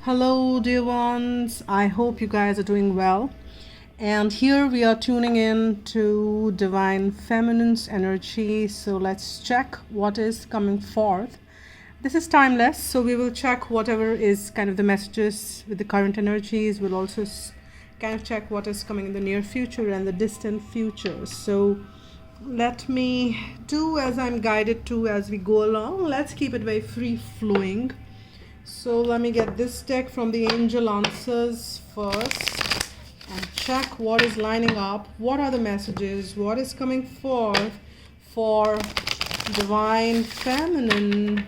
Hello, dear ones. I hope you guys are doing well. And here we are tuning in to Divine Feminine's energy. So let's check what is coming forth. This is timeless, so we will check whatever is kind of the messages with the current energies. We'll also kind of check what is coming in the near future and the distant future. So let me do as I'm guided to as we go along. Let's keep it very free flowing. So let me get this deck from the Angel Answers first and check what is lining up. What are the messages? What is coming forth for Divine Feminine?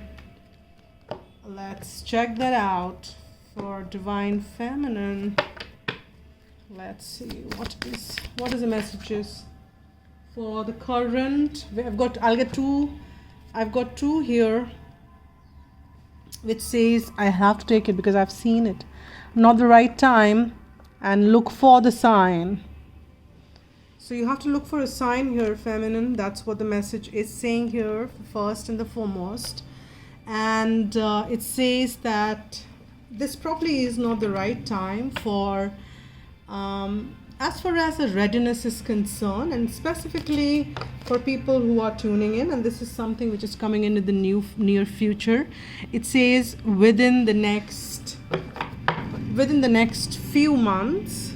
Let's check that out for Divine Feminine. Let's see what is the messages for the current. I've got two here, which says I have to take it because I've seen it. Not the right time, and look for the sign. So you have to look for a sign here, feminine. That's what the message is saying here, first and the foremost. And it says that this probably is not the right time for as far as the readiness is concerned, and specifically for people who are tuning in, and this is something which is coming into the near future. It says within the next few months.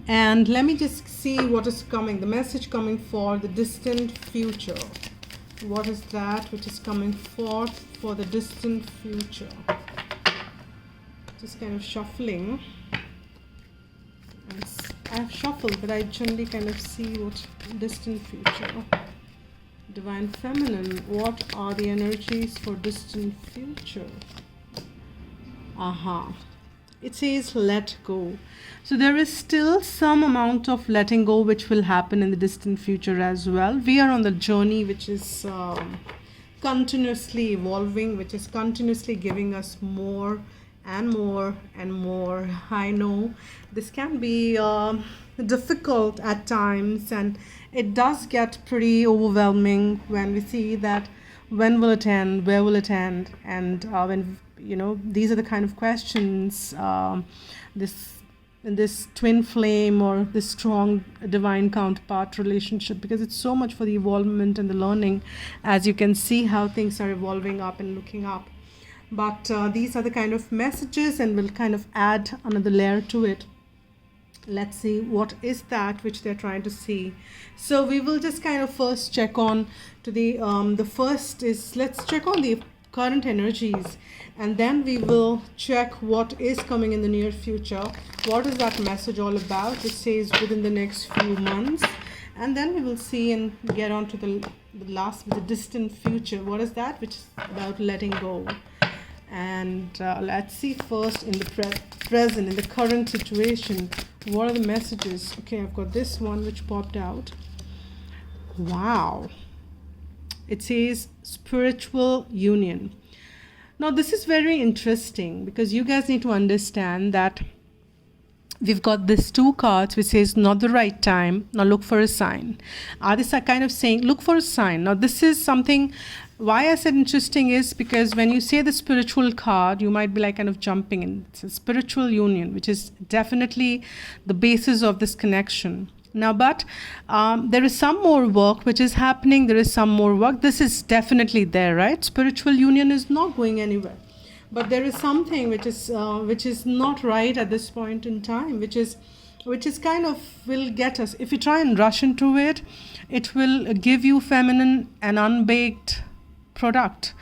And let me just see what is coming, the message coming for the distant future. What is that which is coming forth for the distant future? Just kind of shuffling. I've shuffled, but I generally kind of see what distant future. Divine Feminine, what are the energies for distant future? It says let go. So there is still some amount of letting go which will happen in the distant future as well. We are on the journey which is continuously evolving, which is continuously giving us more and more and more. I know this can be difficult at times, and it does get pretty overwhelming when we see that when will it end, where will it end, and when these are the kind of questions this twin flame or this strong divine counterpart relationship, because it's so much for the evolvement and the learning, as you can see how things are evolving up and looking up. But these are the kind of messages, and we'll kind of add another layer to it. Let's see what is that which they're trying to see. So we will just kind of first check on to the first is, let's check on the current energies, and then we will check what is coming in the near future. What is that message all about? It says within the next few months, and then we will see and get on to the distant future. What is that which is about letting go? And let's see first in the present, in the current situation, what are the messages? Okay, I've got this one which popped out. Wow. It says spiritual union. Now this is very interesting, because you guys need to understand that we've got these two cards which says not the right time, now look for a sign. These are kind of saying look for a sign. Now this is something, why I said interesting is because when you say the spiritual card, you might be like kind of jumping in. It's a spiritual union, which is definitely the basis of this connection. Now, but there is some more work which is happening. There is some more work. This is definitely there, right? Spiritual union is not going anywhere. But there is something which is not right at this point in time, which is kind of will get us. If you try and rush into it, it will give you feminine an unbaked product,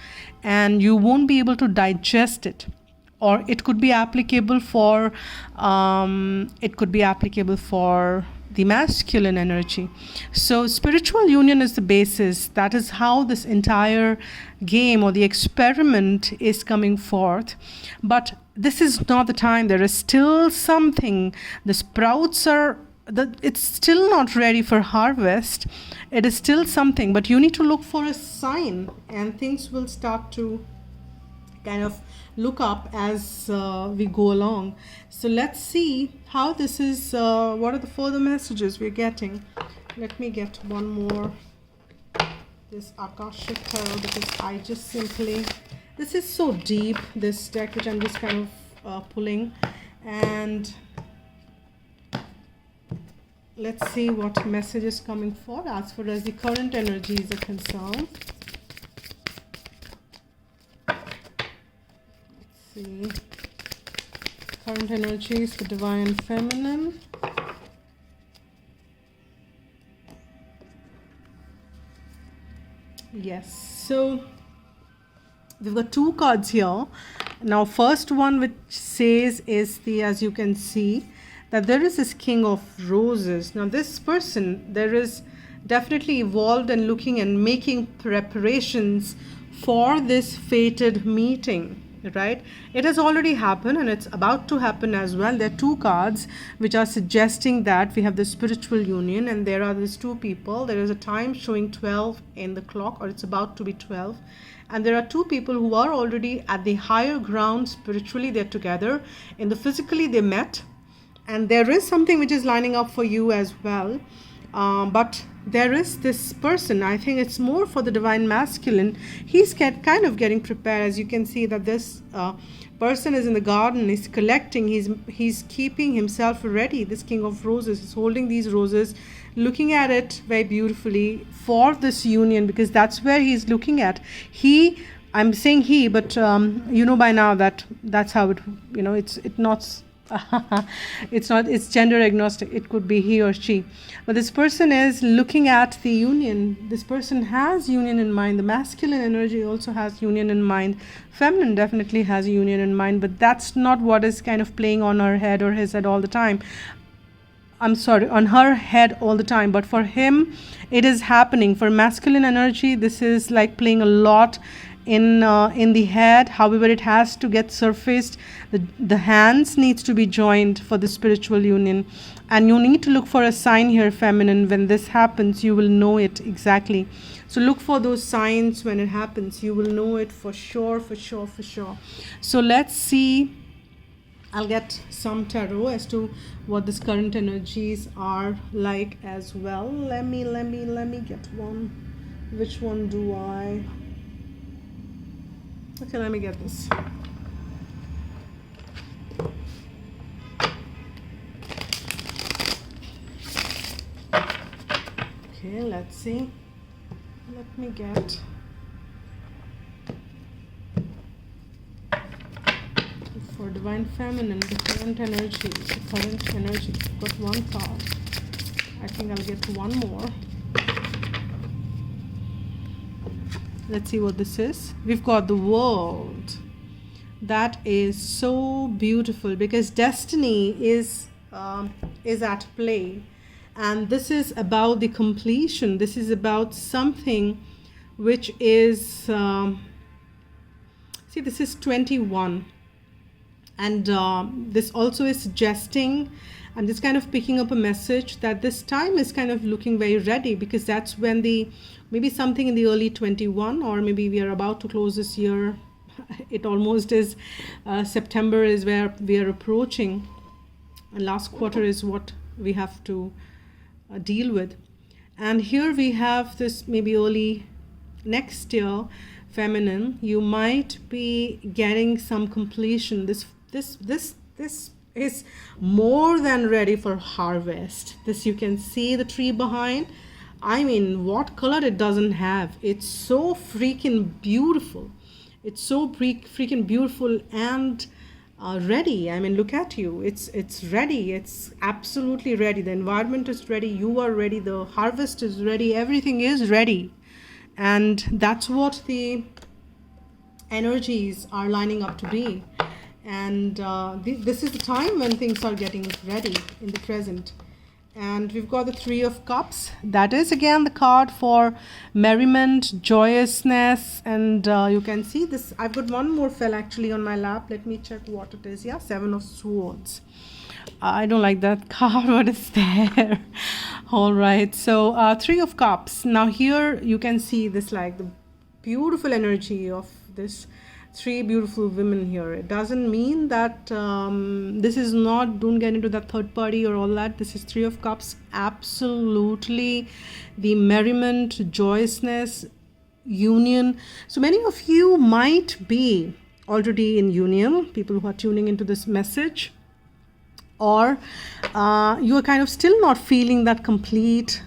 and you won't be able to digest it. Or it could be applicable for the masculine energy. So spiritual union is the basis. That is how this entire game or the experiment is coming forth. But this is not the time. There is still something. The sprouts it's still not ready for harvest. It is still something, but you need to look for a sign, and things will start to kind of look up as we go along. So let's see how this is, what are the further messages we're getting. Let me get one more, this Akashic Tarot, because I just simply This is so deep, this deck, which I'm just kind of pulling. And let's see what message is coming for as far as the current energies are concerned. Let's see. Current energies for Divine Feminine. Yes, so we've got two cards here. Now, first one which says is the, as you can see, that there is this King of Roses. Now, this person, there is definitely evolved and looking and making preparations for this fated meeting, right? It has already happened and it's about to happen as well. There are two cards which are suggesting that we have the spiritual union, and there are these two people. There is a time showing 12 in the clock, or it's about to be 12. And there are two people who are already at the higher ground spiritually. They're together. In the physically, they met. And there is something which is lining up for you as well. But there is this person, I think it's more for the Divine Masculine. He's kind of getting prepared. As you can see that this person is in the garden, he's collecting, he's keeping himself ready. This King of Roses is holding these roses, looking at it very beautifully for this union, because that's where he's looking at. I'm saying he, but you know by now that that's how it, it's gender agnostic. It could be he or she, but this person is looking at the union. This person has union in mind. The masculine energy also has union in mind. Feminine definitely has union in mind, but that's not what is kind of playing on her head or his head all the time. I'm sorry, on her head all the time, but for him it is happening. For masculine energy, this is like playing a lot in the head. However, it has to get surfaced. The hands needs to be joined for the spiritual union, and you need to look for a sign here, feminine. When this happens, you will know it exactly. So look for those signs when it happens. You will know it for sure, for sure, for sure. So let's see. I'll get some tarot as to what this current energies are like as well. Let me get one. Which one do I? Okay, let me get this. Okay, let's see. Let me get for Divine Feminine, the current energy. I've got one card. I think I'll get one more. Let's see what this is. We've got the World. That is so beautiful, because destiny is at play, and this is about the completion. This is about something which is see, this is 21, and this also is suggesting, I'm just kind of picking up a message that this time is kind of looking very ready, because that's when maybe something in the early 21, or maybe we are about to close this year. It almost is September is where we are approaching, and last quarter is what we have to deal with. And here we have this maybe early next year, feminine. You might be getting some completion. This is more than ready for harvest. This, you can see the tree behind. I mean, what color it doesn't have. It's so freaking beautiful. It's so freaking beautiful and ready. I mean, look at you. It's ready. It's absolutely ready. The environment is ready. You are ready. The harvest is ready. Everything is ready. And that's what the energies are lining up to be. And this is the time when things are getting ready in the present. And we've got the Three of Cups. That is again the card for merriment, joyousness, and you can see this. I've got one more fell actually on my lap. Let me check what it is. Yeah, Seven of Swords. I don't like that card. What is there? All right. So Three of Cups. Now here you can see this, like the beautiful energy of this three beautiful women here. It doesn't mean that this is not, don't get into that third party or all that. This is Three of Cups. Absolutely the merriment, joyousness, union. So many of you might be already in union, people who are tuning into this message, or you are kind of still not feeling that complete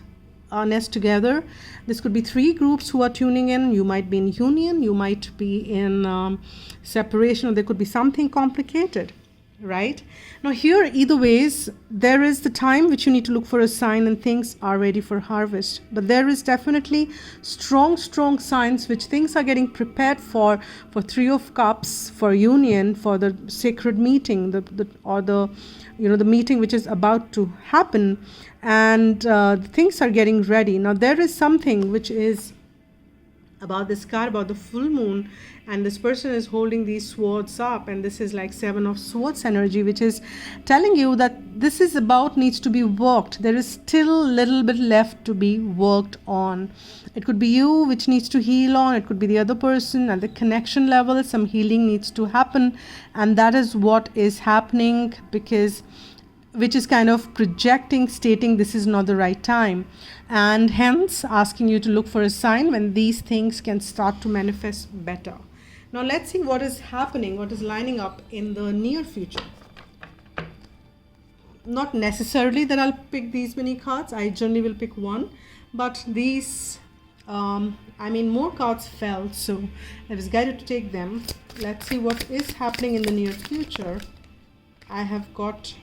nest together. This could be 3 groups who are tuning in. You might be in union, you might be in separation, or there could be something complicated, right? Now here, either ways, there is the time which you need to look for a sign and things are ready for harvest. But there is definitely strong signs which things are getting prepared for 3 of Cups, for union, for the sacred meeting, the meeting which is about to happen, and things are getting ready. Now there is something which is about this card, about the full moon, and this person is holding these swords up, and this is like 7 of Swords energy, which is telling you that this is about needs to be worked. There is still a little bit left to be worked on. It could be you which needs to heal on, it could be the other person. At the connection level, some healing needs to happen, and that is what is happening, which is kind of projecting, stating this is not the right time, and hence asking you to look for a sign when these things can start to manifest better. Now let's see what is happening, what is lining up in the near future. Not necessarily that I'll pick these many cards, I generally will pick one, but these, more cards fell, so I was guided to take them. Let's see what is happening in the near future. I have got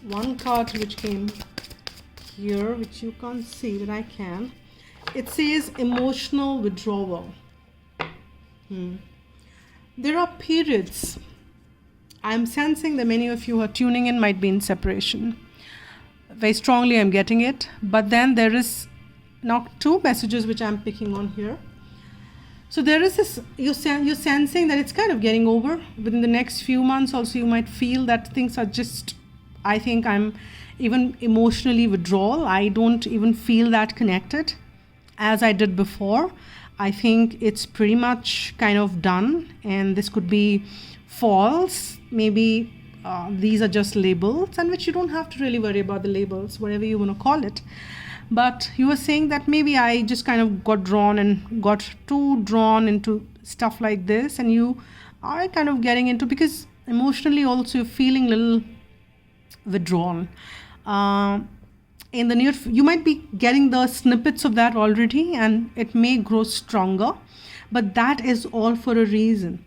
one card which came here, which you can't see, but I can. It says emotional withdrawal. There are periods. I'm sensing that many of you who are tuning in might be in separation. Very strongly I'm getting it. But then there is now 2 messages which I'm picking on here. So there is this, you're sensing that it's kind of getting over. Within the next few months also you might feel that things are just, I think I'm even emotionally withdrawal. I don't even feel that connected as I did before. I think it's pretty much kind of done, and this could be false. Maybe these are just labels, and which you don't have to really worry about the labels, whatever you want to call it. But you were saying that maybe I just kind of got too drawn into stuff like this, and you are kind of getting into, because emotionally also you're feeling a little withdrawn. In the near, you might be getting the snippets of that already, and it may grow stronger, but that is all for a reason.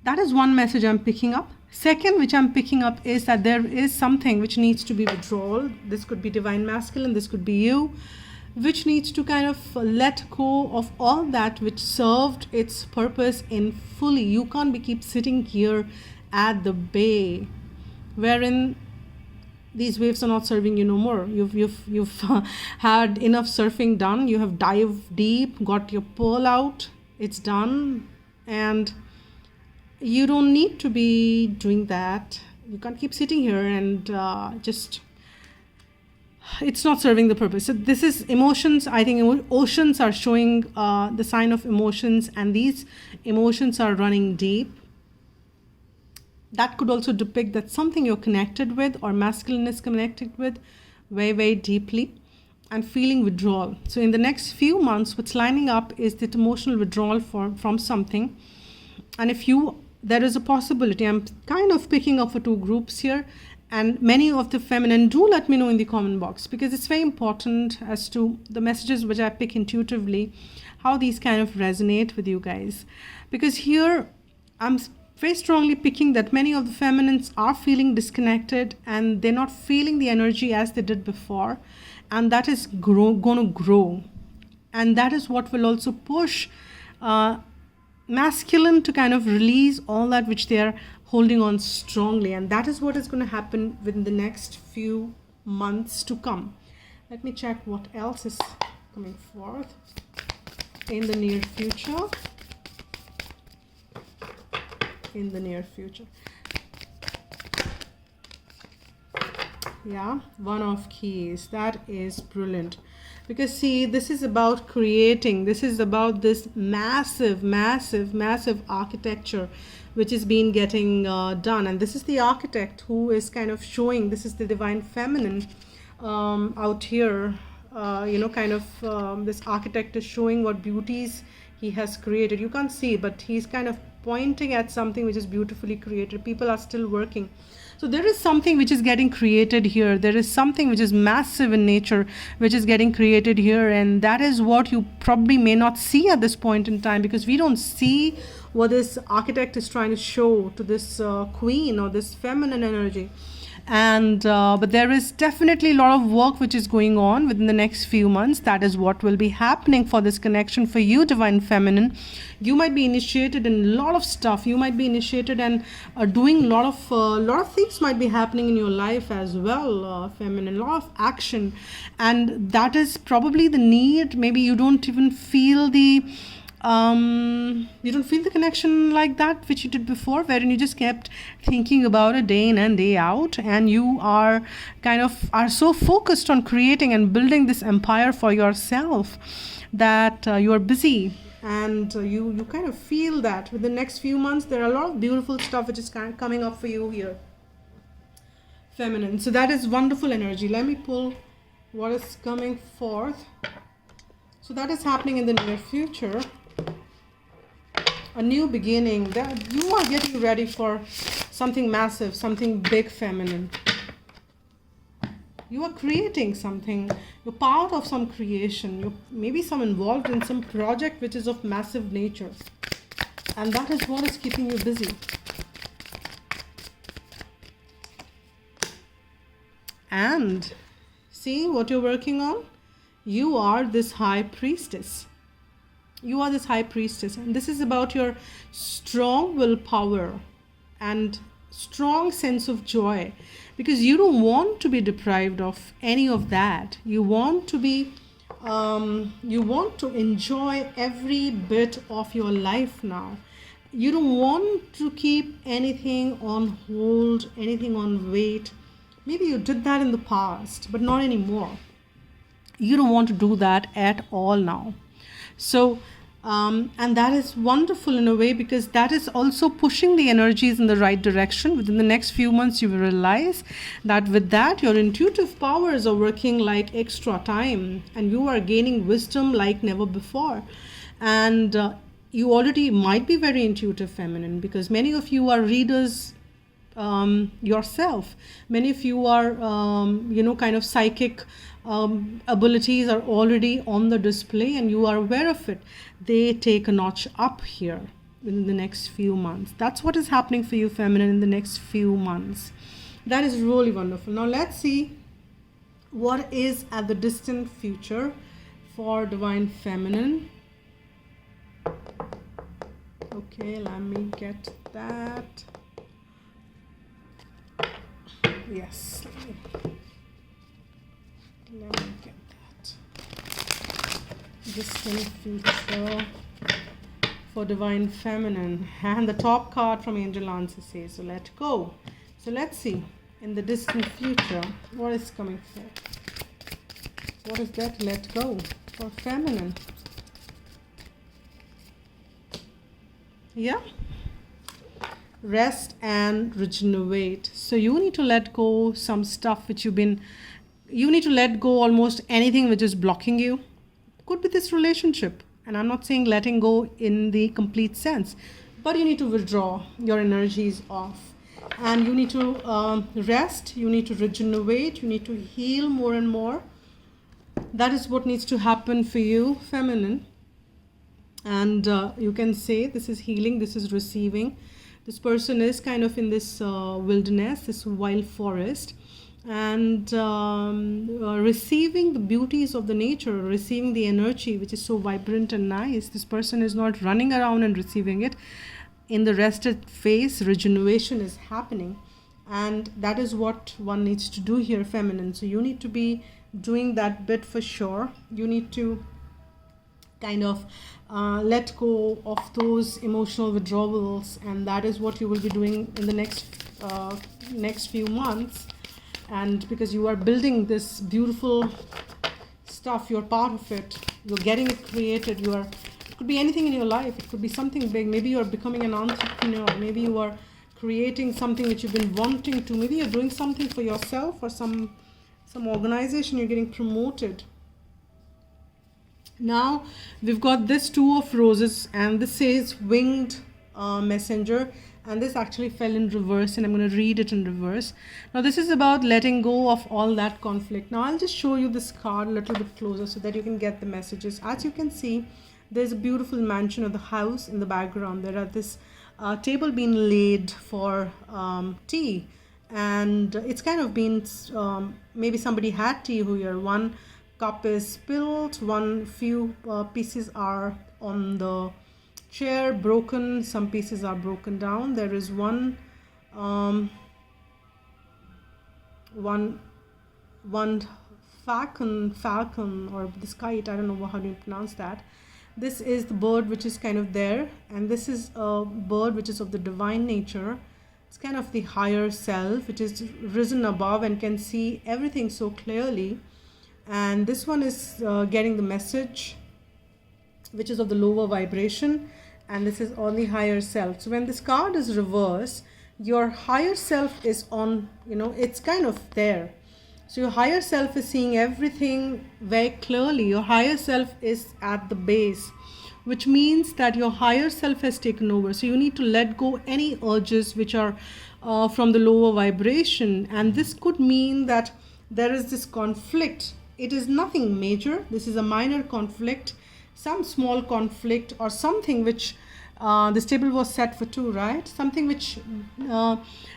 That is one message I'm picking up. Second, which I'm picking up, is that there is something which needs to be withdrawal. This could be divine masculine, this could be you, which needs to kind of let go of all that which served its purpose in fully. You can't keep sitting here at the bay, wherein these waves are not serving you no more. You've had enough surfing done. You have dived deep, got your pearl out. It's done, and you don't need to be doing that. You can't keep sitting here and it's not serving the purpose. So this is emotions. I think oceans are showing the sign of emotions, and these emotions are running deep. That could also depict that something you're connected with, or masculine is connected with very, very deeply, and feeling withdrawal. So in the next few months, what's lining up is that emotional withdrawal from something. And there is a possibility, I'm kind of picking up for 2 groups here, and many of the feminine, do let me know in the comment box, because it's very important as to the messages which I pick intuitively, how these kind of resonate with you guys. Because here I'm very strongly picking that many of the feminines are feeling disconnected, and they're not feeling the energy as they did before, and that is going to grow, and that is what will also push masculine to kind of release all that which they are holding on strongly, and that is what is going to happen within the next few months to come. Let me check what else is coming forth in the near future. Yeah, 1 of keys. That is brilliant, because see, this is about creating, this is about this massive architecture which is being getting done. And this is the architect who is kind of showing, this is the divine feminine out here, this architect is showing what beauties he has created. You can't see, but he's kind of pointing at something which is beautifully created. People are still working. So there is something which is getting created here. There is something which is massive in nature, which is getting created here. And that is what you probably may not see at this point in time, because we don't see what this architect is trying to show to this queen or this feminine energy. And but there is definitely a lot of work which is going on within the next few months. That is what will be happening for this connection for you, divine feminine. You might be initiated in a lot of stuff. You might be initiated and doing a lot of things might be happening in your life as well, feminine. A lot of action, and that is probably the need. Maybe you don't even feel the connection like that which you did before, wherein you just kept thinking about it day in and day out, and you are so focused on creating and building this empire for yourself that you are busy, and you kind of feel that with the next few months there are a lot of beautiful stuff which is kind of coming up for you here, feminine. So that is wonderful energy. Let me pull what is coming forth. So that is happening in the near future. A new beginning. That you are getting ready for something massive, something big, feminine. You are creating something. You're part of some creation. You maybe some involved in some project which is of massive nature, and that is what is keeping you busy. And see what you're working on. You are this high priestess. You are this high priestess, and this is about your strong willpower and strong sense of joy, because you don't want to be deprived of any of that. You want to be you want to enjoy every bit of your life now. You don't want to keep anything on hold, anything on wait. Maybe you did that in the past, but not anymore. You don't want to do that at all now. So, and that is wonderful in a way, because that is also pushing the energies in the right direction. Within the next few months, you will realize that with that, your intuitive powers are working like extra time, and you are gaining wisdom like never before. And you already might be very intuitive, feminine, because many of you are readers yourself. Many of you are, psychic abilities are already on the display, and you are aware of it. They take a notch up here in the next few months. That's what is happening for you, feminine, in the next few months. That is really wonderful. Now let's see what is at the distant future for divine feminine. Okay, let me get that. Yes, let me get that. Distant future for divine feminine, and the top card from Angel Answer says, so let go. So let's see in the distant future what is coming for. What is that let go for feminine? Yeah, rest and regenerate. So you need to let go some stuff which you need to let go almost anything which is blocking you. Could be this relationship, and I'm not saying letting go in the complete sense, but you need to withdraw your energies off, and you need to rest, you need to regenerate, you need to heal more and more. That is what needs to happen for you, feminine. And you can say this is healing, this is receiving. This person is kind of in this wilderness, this wild forest, and receiving the beauties of the nature, receiving the energy which is so vibrant and nice. This person is not running around and receiving it. In the rested phase, regeneration is happening, and that is what one needs to do here, feminine. So you need to be doing that bit for sure. You need to kind of let go of those emotional withdrawals, and that is what you will be doing in the next few months. And because you are building this beautiful stuff, you're part of it, you're getting it created. It could be anything in your life, it could be something big. Maybe you're becoming an entrepreneur, maybe you are creating something which you've been wanting to, maybe you're doing something for yourself or some organization, you're getting promoted. Now we've got this two of roses, and this says winged messenger, and this actually fell in reverse, and I'm going to read it in reverse. Now this is about letting go of all that conflict. Now I'll just show you this card a little bit closer so that you can get the messages. As you can see, there's a beautiful mansion of the house in the background. There are this table being laid for tea, and it's kind of been maybe somebody had tea here. One cup is spilled, few pieces are on the chair broken, some pieces are broken down. There is one falcon or this kite, I don't know how do you pronounce that. This is the bird which is kind of there, and this is a bird which is of the divine nature. It's kind of the higher self which is risen above and can see everything so clearly. And this one is getting the message which is of the lower vibration, and this is on the higher self. So when this card is reversed, your higher self is on, it's kind of there. So your higher self is seeing everything very clearly. Your higher self is at the base, which means that your higher self has taken over. So you need to let go any urges which are from the lower vibration. And this could mean that there is this conflict. It is nothing major. This is a minor conflict, some small conflict, or something which this table was set for two, right? Something which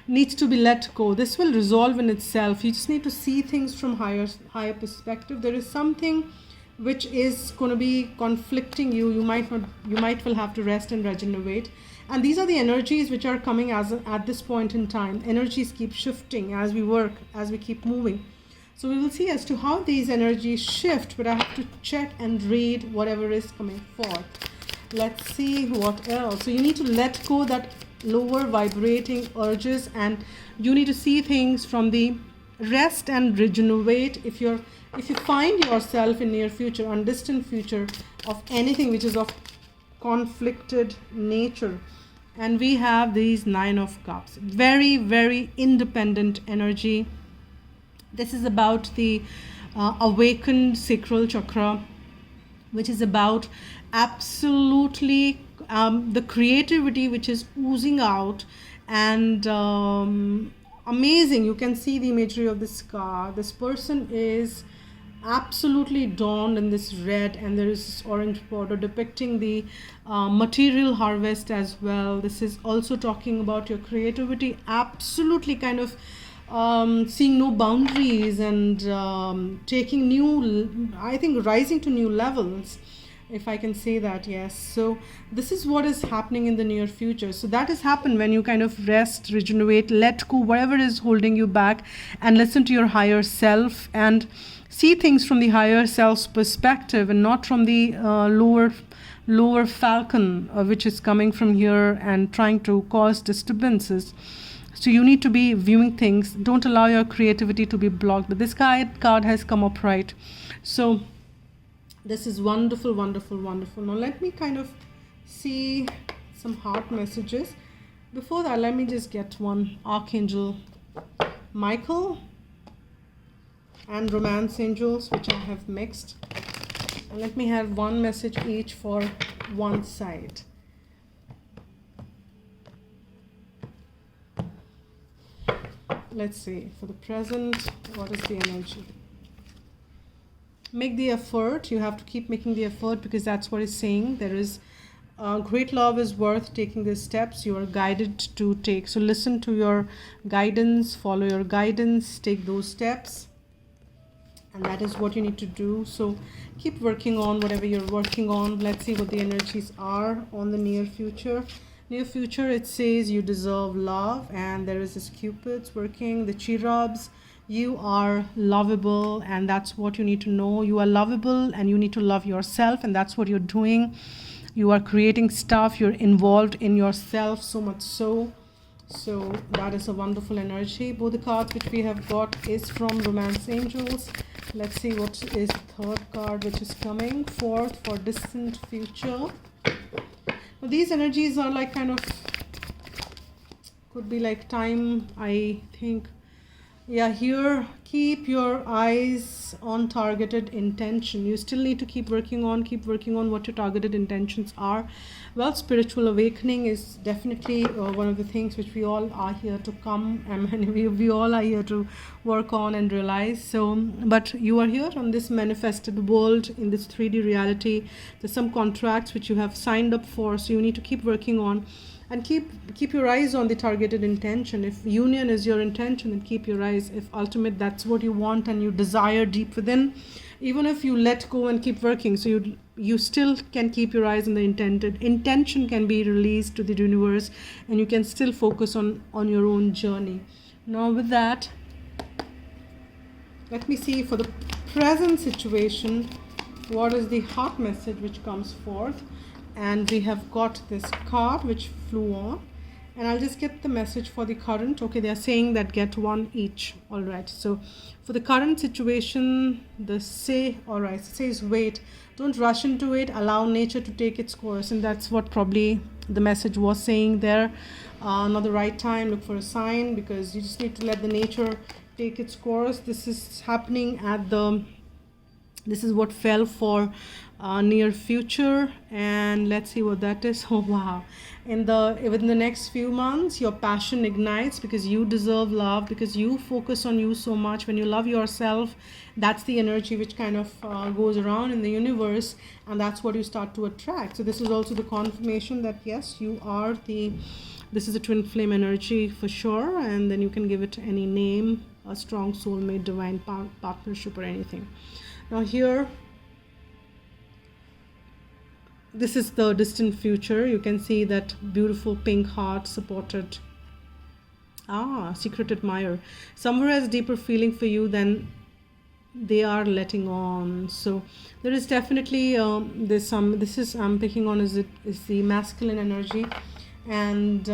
needs to be let go. This will resolve in itself. You just need to see things from higher perspective. There is something which is going to be conflicting you. You might well have to rest and regenerate. And these are the energies which are coming at this point in time. Energies keep shifting as we work, as we keep moving. So we will see as to how these energies shift, but I have to check and read whatever is coming forth. Let's see what else. So you need to let go that lower vibrating urges, and you need to see things from the rest and regenerate. If you find yourself in near future and distant future of anything which is of conflicted nature, and we have these 9 of Cups, very, very independent energy. This is about the awakened sacral chakra, which is about absolutely the creativity which is oozing out, and amazing. You can see the imagery of this card. This person is absolutely donned in this red, and there is this orange border depicting the material harvest as well. This is also talking about your creativity, absolutely kind of seeing no boundaries and taking rising to new levels, if I can say that. Yes, so this is what is happening in the near future. So that has happened when you kind of rest, regenerate, let go whatever is holding you back, and listen to your higher self and see things from the higher self's perspective, and not from the lower falcon which is coming from here and trying to cause disturbances. So you need to be viewing things. Don't allow your creativity to be blocked. But this card has come up right. So this is wonderful, wonderful, wonderful. Now let me kind of see some heart messages. Before that, let me just get one. Archangel Michael and Romance Angels, which I have mixed. And let me have one message each for one side. Let's see, for the present, what is the energy? Make the effort. You have to keep making the effort, because that's what it's saying. There is great love is worth taking the steps you are guided to take. So listen to your guidance, follow your guidance, take those steps. And that is what you need to do. So keep working on whatever you're working on. Let's see what the energies are on the near future. Near future, it says you deserve love, and there is this Cupid's working, the cherubs. You are lovable, and that's what you need to know. You are lovable, and you need to love yourself, and that's what you're doing. You are creating stuff. You're involved in yourself so much so. So that is a wonderful energy. Both the cards which we have got is from Romance Angels. Let's see what is the third card which is coming forth for distant future. Now, these energies are like kind of, could be like time, I think. Yeah, here, keep your eyes on targeted intention. You still need to keep working on what your targeted intentions are. Well, spiritual awakening is definitely one of the things which we all are here to come, and we all are here to work on and realize. So, but you are here on this manifested world, in this 3D reality. There's some contracts which you have signed up for, so you need to keep working on. And keep your eyes on the targeted intention. If union is your intention, then keep your eyes. If ultimate, that's what you want and you desire deep within, even if you let go and keep working, so you still can keep your eyes on the intended intention, can be released to the universe, and you can still focus on your own journey. Now with that, let me see for the present situation, what is the heart message which comes forth. And we have got this card which flew on, and I'll just get the message for the current. Okay, they are saying that get one each. All right, so for the current situation, all right, says wait, don't rush into it, allow nature to take its course. And that's what probably the message was saying there. Not the right time, look for a sign, because you just need to let the nature take its course. This is happening this is what fell for near future, and let's see what that is. Oh wow, within the next few months, your passion ignites, because you deserve love, because you focus on you so much. When you love yourself, that's the energy which kind of goes around in the universe, and that's what you start to attract. So this is also the confirmation that yes, you are this is a twin flame energy for sure, and then you can give it any name, a strong soulmate, divine partnership, or anything. Now here, this is the distant future. You can see that beautiful pink heart supported. Secret admirer. Somewhere has deeper feeling for you than they are letting on. So there is definitely this I'm picking on is the masculine energy, and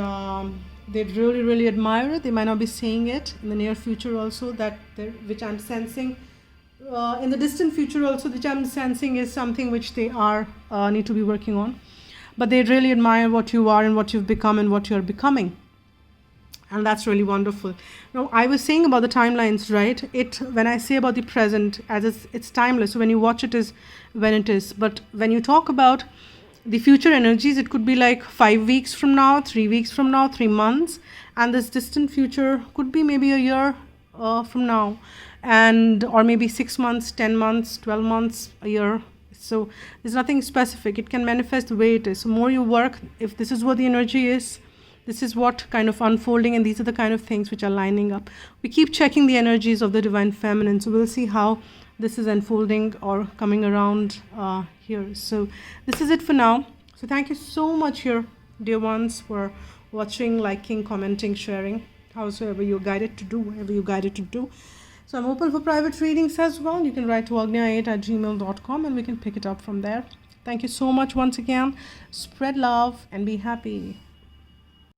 they really admire it. They might not be saying it in the near future also, which I'm sensing. In the distant future also, which I'm sensing is something which they are need to be working on, but they really admire what you are and what you've become and what you're becoming, and that's really wonderful. Now I was saying about the timelines, right? When I say about the present, as it's timeless, so when you watch it is when it is, but when you talk about the future energies, it could be like 5 weeks from now, 3 weeks from now, 3 months, and this distant future could be maybe a year from now, or maybe 6 months, 10 months, 12 months, a year. So there's nothing specific. It can manifest the way it is. So more you work, if this is what the energy is, this is what kind of unfolding, and these are the kind of things which are lining up. We keep checking the energies of the divine feminine, so we'll see how this is unfolding or coming around here. So this is it for now. So thank you so much here, dear ones, for watching, liking, commenting, sharing, howsoever you're guided to do, whatever you're guided to do. So I'm open for private readings as well. You can write to agnya8@gmail.com and we can pick it up from there. Thank you so much once again. Spread love and be happy.